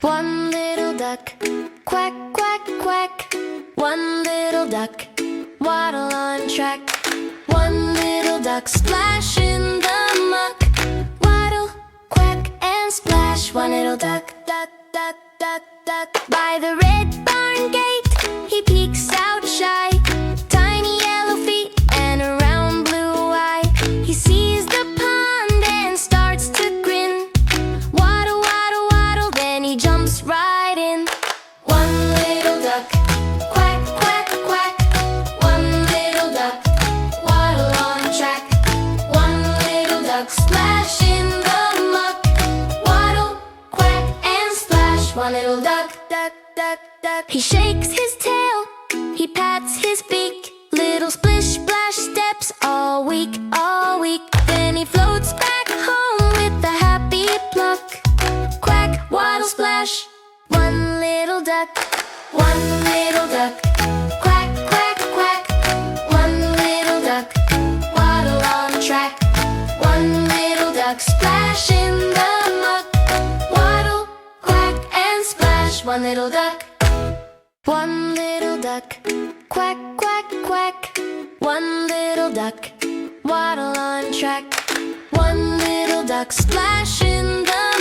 One little duck, quack, quack, quack. One little duck, waddle on track. One little duck, splash in the muck. Waddle, quack, and splash. One little duck, duck, duck, duck, duck. By the red barn gate, he peeks out shy. Tiny yellow feet and a round blue eye. He sees the pond and starts to grin. Waddle, waddle, waddle, then he jumps right in. One little duck, quack, quack, quack. One little duck, waddle on track. One little duck, splash in the muck. Waddle, quack, and splash. One little duck, duck, duck, duck. He shakes his tail, he pats his beak. Little splish splash steps all week, all week. Then he floats back home with a happy pluck. Quack, waddle, splash. One little duck, one little duck. Quack, quack, quack. One little duck, waddle on track. One little duck, splash in the muck. Waddle, quack, and splash. One little duck. One little duck, quack, quack, quack. One little duck, waddle on track. One little duck, splash in the